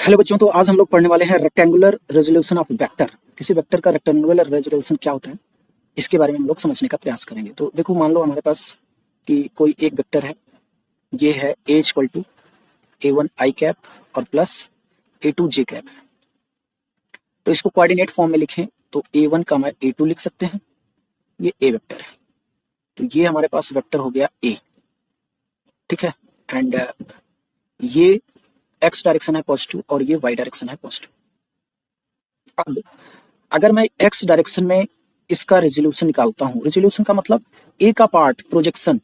Hello बच्चों, तो आज हम लोग पढ़ने वाले हैं रेक्टेंगुलर रेजोल्यूशन ऑफ वेक्टर। किसी वेक्टर का रेक्टेंगुलर रेजोल्यूशन क्या होता है, इसके बारे में हम लोग समझने का प्रयास करेंगे। तो देखो, मान लो हमारे पास कि कोई एक वेक्टर है। ये है a equal to A1 i cap और प्लस A2 जे कैप। तो इसको कोऑर्डिनेट फॉर्म में लिखें तो A1 का मैं A2 लिख सकते हैं। ये ए वेक्टर है, तो ये हमारे पास वेक्टर हो गया ए। ठीक है। एंड ये एक्स डायरेक्शन है पॉजिटिव और ये वाई डायरेक्शन है पॉजिटिव। अब अगर मैं एक्स डायरेक्शन में इसका रेजोल्यूशन निकालता हूं, रेजोल्यूशन का मतलब ए का पार्ट, प्रोजेक्शन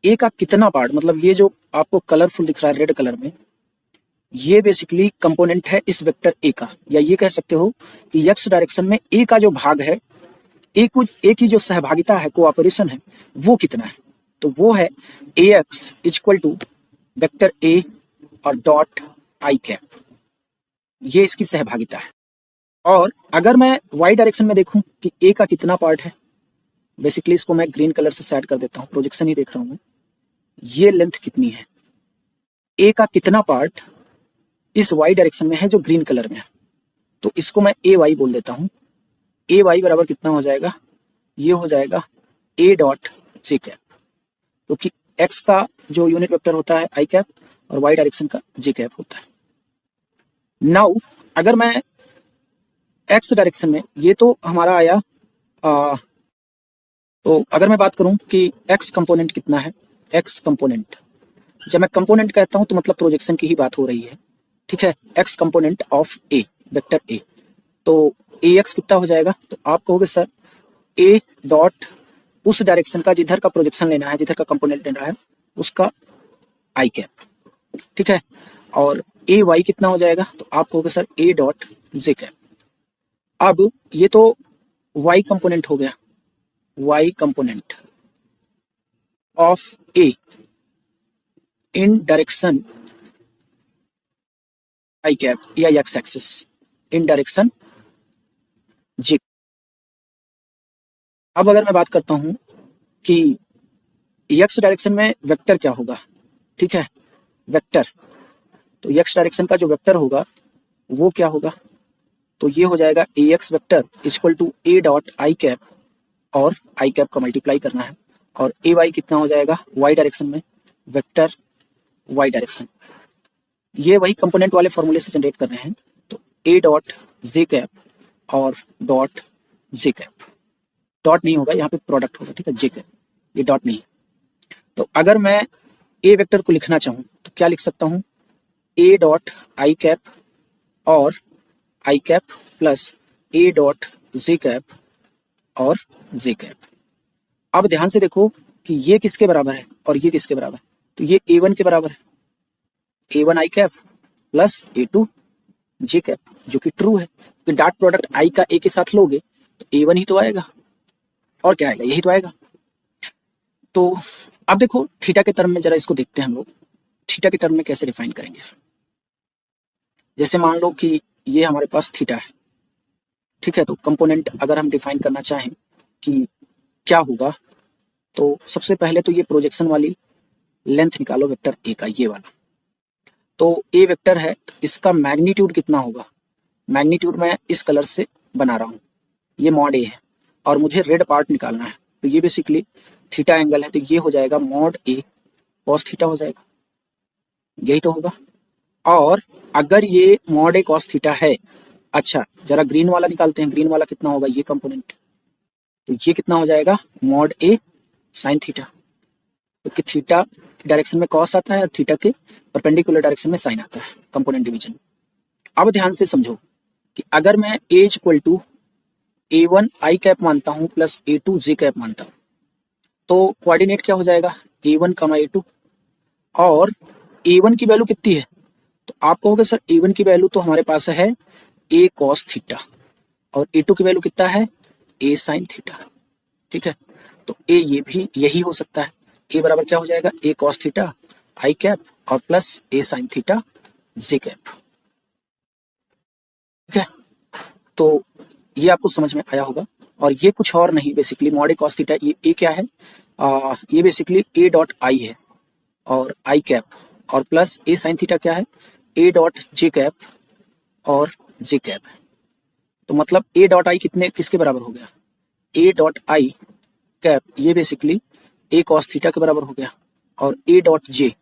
ए का कितना पार्ट, मतलब ये जो आपको कलरफुल दिख रहा है रेड कलर में, ये बेसिकली कंपोनेंट है इस वेक्टर ए का। या ये कह सकते हो कि एक्स डायरेक्शन में ए का जो भाग है, ए की जो सहभागिता है, कोऑपरेशन है, वो कितना है। तो वो है a x equal to vector a और डॉट आई कैप। ये इसकी सहभागिता है। और अगर मैं वाई डायरेक्शन में देखूं कि ए का कितना पार्ट है, बेसिकली इसको मैं ग्रीन कलर से सेट कर देता हूं, प्रोजेक्शन ही देख रहा हूं मैं। ये लेंथ कितनी है, ए का कितना पार्ट इस वाई डायरेक्शन में है जो ग्रीन कलर में है, तो इसको मैं ए वाई बोल देता हूं। ए वाई बराबर कितना हो जाएगा, ये हो जाएगा ए डॉट जे कैप, क्योंकि एक्स का जो यूनिट वेक्टर होता है आई कैप और वाई डायरेक्शन का जे कैप होता है। नाउ अगर मैं एक्स डायरेक्शन में, ये तो हमारा आया तो अगर मैं बात करूं कि एक्स कंपोनेंट कितना है, एक्स कंपोनेंट, जब मैं कंपोनेंट कहता हूं तो मतलब प्रोजेक्शन की ही बात हो रही है। ठीक है। X component of A, vector A, तो ए एक्स कितना हो जाएगा, तो आप कहोगे सर ए डॉट उस डायरेक्शन का जिधर का प्रोजेक्शन लेना है, जिधर का कंपोनेंट लेना है, उसका आई कैप। ठीक है। और ए वाई कितना हो जाएगा, तो आप कहोगे सर ए डॉट जे कैप। अब ये तो y कंपोनेंट हो गया, y component of a in direction I cap या x एक्सिस इन डायरेक्शन j। अब अगर मैं बात करता हूं कि x डायरेक्शन में वेक्टर क्या होगा, ठीक है, वेक्टर, तो x डायरेक्शन का जो वेक्टर होगा वो क्या होगा, तो ये हो जाएगा a x vector equal to a dot i cap, और आई कैप का मल्टीप्लाई करना है, और ए वाई कितना हो जाएगा वाई डायरेक्शन में, वेक्टर वाई डायरेक्शन। ये वही कंपोनेंट वाले फॉर्मूले से जनरेट कर रहे हैं, तो ए डॉट जे कैप और डॉट जे कैप। डॉट नहीं होगा यहाँ पे, प्रोडक्ट होगा। ठीक है, जे कैप, ये डॉट नहीं। तो अगर मैं ए वेक्टर को लिखना चाहूँ तो क्या लिख सकता हूँ, ए डॉट आई कैप और i cap plus a dot j cap और जे कैप। अब ध्यान से देखो कि ये किसके बराबर है और ये किसके बराबर है, तो ये A1 के बराबर है, A1 i cap plus A2 j cap, जो कि ट्रू है। तो डॉट प्रोडक्ट आई का ए के साथ लोगे तो A1 ही तो आएगा, और क्या आएगा, यही तो आएगा। तो अब देखो थीटा के टर्म में जरा इसको देखते हैं हम लोग, थीटा के टर्म में कैसे डिफाइन करेंगे। जैसे मान लो कि ये हमारे पास थीटा है। ठीक है, तो कंपोनेंट अगर हम डिफाइन करना चाहें कि क्या होगा, तो सबसे पहले तो ये प्रोजेक्शन वाली लेंथ निकालो वेक्टर ए का, ये वाला। तो ए वेक्टर है, तो इसका मैग्नीट्यूड कितना होगा, मैग्नीट्यूड मैं इस कलर से बना रहा हूँ, ये मॉड ए है, और मुझे रेड पार्ट निकालना है। तो ये बेसिकली थीटा एंगल है, तो ये हो जाएगा मॉड ए कॉस थीटा हो जाएगा, यही तो होगा। और अगर ये मॉड ए कॉस थीटा है, अच्छा जरा ग्रीन वाला निकालते हैं, ग्रीन वाला कितना होगा, ये कंपोनेंट, तो ये कितना हो जाएगा मॉड ए साइन थीटा, क्योंकि थीटा डायरेक्शन में कॉस आता है और थीटा के परपेंडिकुलर डायरेक्शन में साइन आता है, कंपोनेंट डिवीजन। अब ध्यान से समझो कि अगर मैं a equal to A1 i cap मानता हूं प्लस A2 जे कैप मानता हूं, तो कोऑर्डिनेट क्या हो जाएगा, A1 कमा A2, और A1 की वैल्यू कितनी है, तो आप कहोगे सर A1 की वैल्यू तो हमारे पास है ए कॉस थीटा, और A2 की वैल्यू कितना है, ए साइन थीटा। ठीक है, तो ए ये भी यही हो सकता है, ए बराबर क्या हो जाएगा, ए कॉस थीटा आई कैप और प्लस ए साइन थीटा जे कैप। ठीक है, तो ये आपको समझ में आया होगा। और ये कुछ और नहीं, बेसिकली मॉड ए कॉस थीटा, ये ए क्या है, ये बेसिकली ए डॉट आई है और आई कैप, और प्लस ए साइन थीटा क्या है, ए डॉट जे कैप और जे कैप है। तो मतलब ए डॉट आई किसके बराबर हो गया, ए डॉट आई कैप ये बेसिकली ए कॉस थीटा के बराबर हो गया, और ए डॉट जे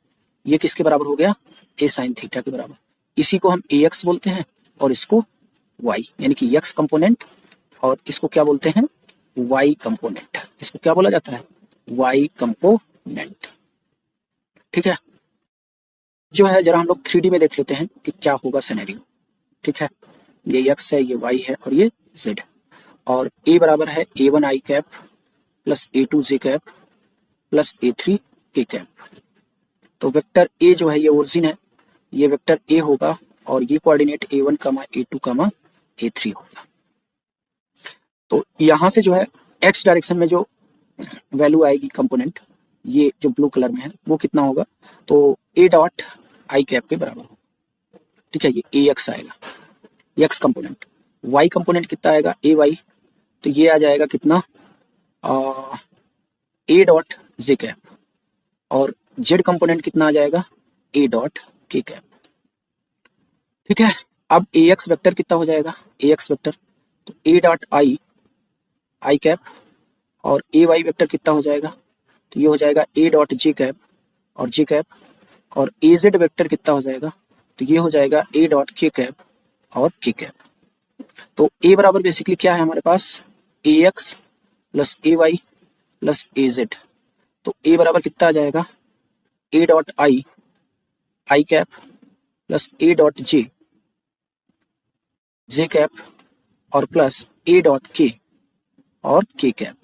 ये किसके बराबर हो गया, ए साइन थीटा के बराबर। इसी को हम ए एक्स बोलते हैं और इसको वाई यानी कि एक्स कंपोनेंट, और इसको क्या बोलते हैं, वाई कंपोनेंट। इसको क्या बोला जाता है, वाई कंपोनेंट। ठीक है, जो है जरा हम लोग 3D में देख लेते हैं कि क्या होगा सिनेरियो। ठीक है, ये एक्स है, ये वाई है और ये जेड है, और ए बराबर है A1 i cap plus A2 j cap plus A3 के कैप। तो वेक्टर ए जो है ये ओरिजिन है, ये वेक्टर ए होगा और ये कोऑर्डिनेट A1 कामा A2 कामा A3 होगा। तो यहां से जो है एक्स डायरेक्शन में जो वैल्यू आएगी कंपोनेंट, ये जो ब्लू कलर में है वो कितना होगा, तो ए डॉट आई कैप के बराबर होगा। ठीक है, ये ए एक्स आएगा एक्स कंपोनेंट। वाई कंपोनेंट कितना आएगा, ए वाई, तो ये आ जाएगा कितना, ए डॉट जे कैप, और जेड कंपोनेंट कितना आ जाएगा, ए डॉट के कैप। ठीक है, अब ए एक्स वेक्टर कितना हो जाएगा, ए एक्स वेक्टर, तो ए डॉट आई आई कैप, और ए वाई वेक्टर कितना हो जाएगा, तो ये हो जाएगा ए डॉट जे कैप और जे कैप, और ए जेड वेक्टर कितना हो जाएगा, तो ये हो जाएगा ए डॉट के कैप और के कैप। तो ए बराबर बेसिकली क्या है हमारे पास, ए एक्स प्लस ए वाई प्लस ए जेड। तो ए बराबर कितना आ जाएगा, ए dot I I cap plus a dot J J cap और प्लस ए डॉट के और के कैप।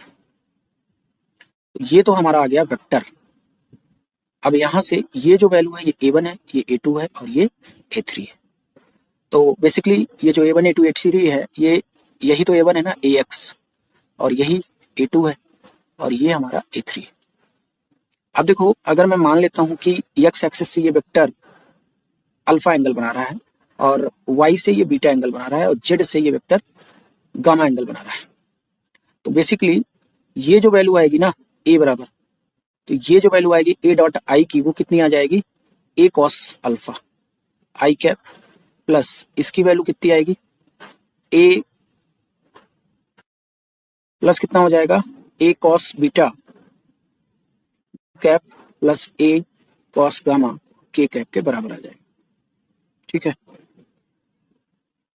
ये तो हमारा आ गया वेक्टर। अब यहां से ये जो वैल्यू है ये A1 है, ये A2 है और ये A3 है। तो बेसिकली ये जो A1 A2 A3 है, ये यही तो A1 है ना, AX, और यही A2 है और ये हमारा A3 है। अब देखो, अगर मैं मान लेता हूं कि एक्स एक्सिस से ये वेक्टर अल्फा एंगल बना रहा है और वाई से ये बीटा एंगल बना रहा है और जेड से ये वेक्टर गामा एंगल बना रहा है, तो बेसिकली ये जो वैल्यू आएगी ना ए बराबर, तो ये जो वैल्यू आएगी ए डॉट आई की वो कितनी आ जाएगी, ए कॉस अल्फा आई कैप प्लस इसकी वैल्यू कितनी आएगी, ए प्लस कितना हो जाएगा, ए कॉस बीटा कैप प्लस ए कॉस गामा के कैप के बराबर आ जाएगा। ठीक है,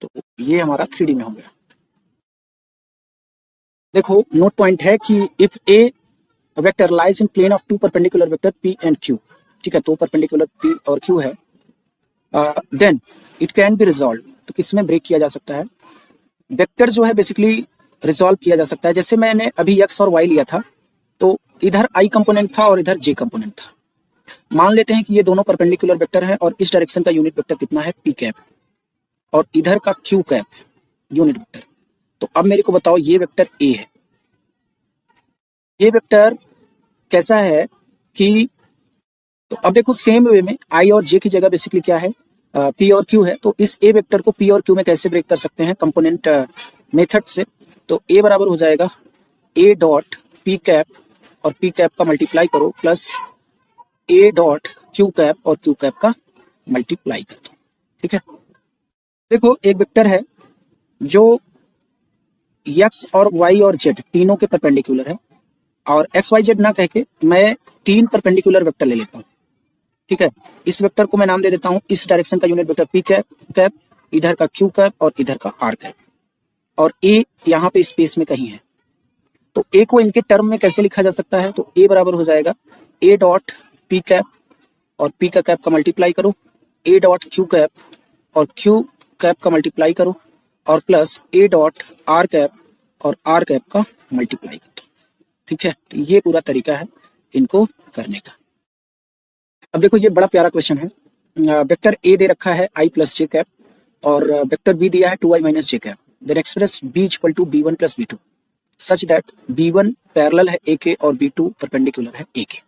तो ये हमारा 3D में हो गया। देखो नोट पॉइंट है कि if a vector lies in plane of two perpendicular vector P and Q, ठीक है, तो परपेंडिकुलर पी और क्यू है, then it can be resolve. तो किसमें ब्रेक किया जा सकता है, वेक्टर जो है बेसिकली रिजॉल्व किया जा सकता है। जैसे मैंने अभी एक्स और वाई लिया था, तो इधर आई कंपोनेंट था और इधर जे कंपोनेंट था। मान लेते हैं कि ये दोनों परपेंडिकुलर वेक्टर है और इस डायरेक्शन का यूनिट वेक्टर कितना है, पी कैप, और इधर का क्यू कैप यूनिट वेक्टर। तो अब मेरे को बताओ ये वेक्टर ए है, ये वेक्टर कैसा है कि, तो अब देखो सेम वे में आई और जे की जगह बेसिकली क्या है, पी और क्यू है। तो इस ए वेक्टर को पी और क्यू में कैसे ब्रेक कर सकते हैं, कंपोनेंट मेथड से। तो ए बराबर हो जाएगा ए डॉट पी कैप और पी कैप का मल्टीप्लाई करो plus a dot Q cap और क्यू कैप का मल्टीप्लाई कर दो। ठीक है, देखो एक वेक्टर है जो एक्स और वाई और जेड तीनों के परपेंडिकुलर है, और एक्स वाई जेड ना कह के मैं 3 परपेंडिकुलर वेक्टर ले लेता हूँ। ठीक है, इस वेक्टर को मैं नाम दे देता हूँ, इस डायरेक्शन का यूनिट वेक्टर पी कैप, इधर का क्यू कैप और इधर का आर कैप, और ए यहाँ पे स्पेस में कहीं है। तो ए को इनके टर्म में कैसे लिखा जा सकता है, तो ए बराबर हो जाएगा ए डॉट पी कैप और पी का कैप का मल्टीप्लाई करो, ए डॉट क्यू कैप और क्यू कैप का मल्टीप्लाई करो, और plus a dot are cap और आर कैप का मल्टीप्लाई कर दो। ठीक है, तो ये पूरा तरीका है इनको करने का। अब देखो ये बड़ा प्यारा क्वेश्चन है, वेक्टर ए दे रखा है आई प्लस जे कैप और वेक्टर बी दिया है 2i minus j cap, then express B equal to b1 plus b2 such that b1 parallel है a के और b2 परपेंडिकुलर है a के।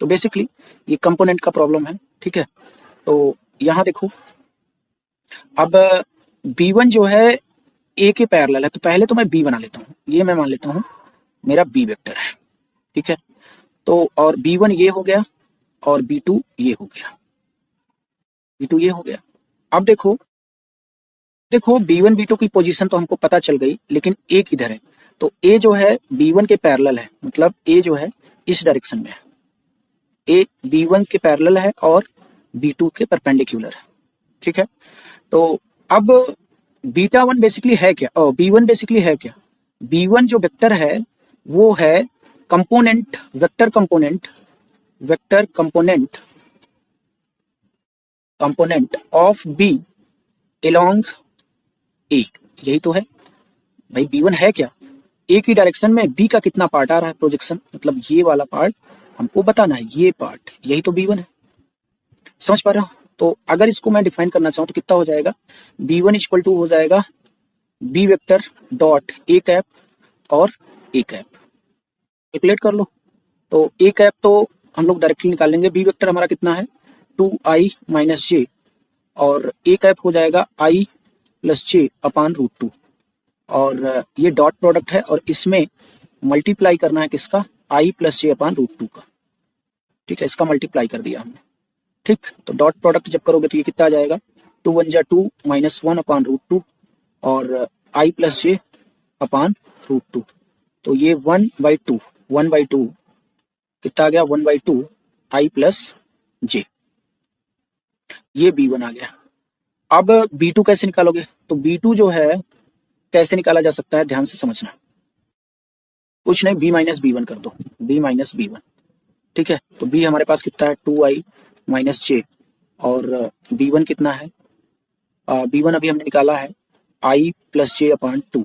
तो बेसिकली ये कंपोनेंट का प्रॉब्लम है। ठीक है, तो यहाँ देखो, अब b1 जो है a के पैरेलल है, तो पहले तो मैं b बना लेता हूँ, ये मैं मान लेता हूँ मेरा b वेक्टर है। ठीक है, तो और b1 ये हो गया और b2 ये हो गया, b2 ये हो गया। अब देखो देखो B1 B2 की पोजीशन तो हमको पता चल गई, लेकिन A किधर है? तो A जो है B1 के पैरेलल है, मतलब A जो है इस डायरेक्शन में है। A B1 के पैरेलल है और B2 के परपेंडिकुलर है, ठीक है। तो अब बीटा वन बेसिकली है क्या, और B1 बेसिकली है क्या? B1 जो वेक्टर है वो है component, vector component, vector component, component of B along A। यही तो है भाई, B1 है क्या? A की डायरेक्शन में B का कितना पार्ट आ रहा है प्रोजेक्शन, मतलब ये वाला पार्ट हमको बताना है, ये पार्ट, यही तो B1 है। समझ पा रहे हो? तो अगर इसको मैं डिफाइन करना चाहूँ तो कितना हो जाएगा? B1 इक्वल टू हो जाएगा B vector dot A cap और A कैप। कैलकुलेट कर लो। तो A कैप तो हम लोग डायरेक्टली निकाल लेंगे, B वेक्टर हमारा कितना है 2i माइनस जे, और A कैप हो जाएगा i plus j upon root two, और ये डॉट प्रोडक्ट है और इसमें मल्टीप्लाई करना है किसका, i plus j upon root two का, ठीक है। इसका मल्टीप्लाई कर दिया हमने, ठीक। तो डॉट प्रोडक्ट जब करोगे तो ये कितना आ जाएगा, 2 1 जा 2 माइनस 1 अपान रूट टू, और i plus j upon root two. तो ये 1/2, 1/2 कितना आ गया, 1/2 i प्लस जे, ये B1 आ गया। अब B2 कैसे निकालोगे? तो B2 जो है कैसे निकाला जा सकता है, ध्यान से समझना। कुछ नहीं, B माइनस B1 कर दो, B माइनस B1, ठीक है। तो B हमारे पास कितना है 2i माइनस जे, और B1 कितना है, B1 अभी हमने निकाला है i प्लस जे अपान 2,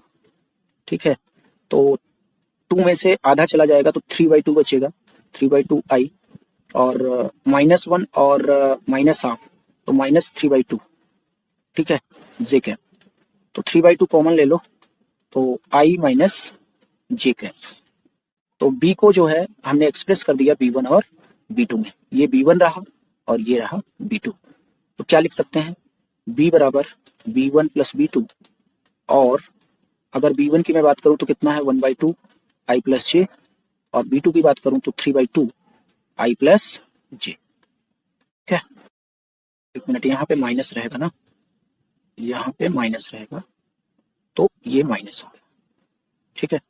ठीक है। तो 2 में से आधा चला जाएगा तो 3/2 बचेगा, 3/2 i, और -1 और माइनस हाफ, तो -3/2, ठीक है, जे कैप। तो 3/2 कॉमन ले लो, तो i माइनस जे कैप। तो B को जो है हमने एक्सप्रेस कर दिया B1 और B2 में, ये B1 रहा और ये रहा B2। तो क्या लिख सकते हैं, B बराबर B1 प्लस B2, और अगर B1 की मैं बात करूं तो कितना है 1/2 i प्लस जे, और B2 की बात करूं तो 3/2 i प्लस जे, ठीक है। एक मिनट, यहाँ पे माइनस रहेगा ना, यहाँ पे माइनस रहेगा, तो ये माइनस हो गया, ठीक है।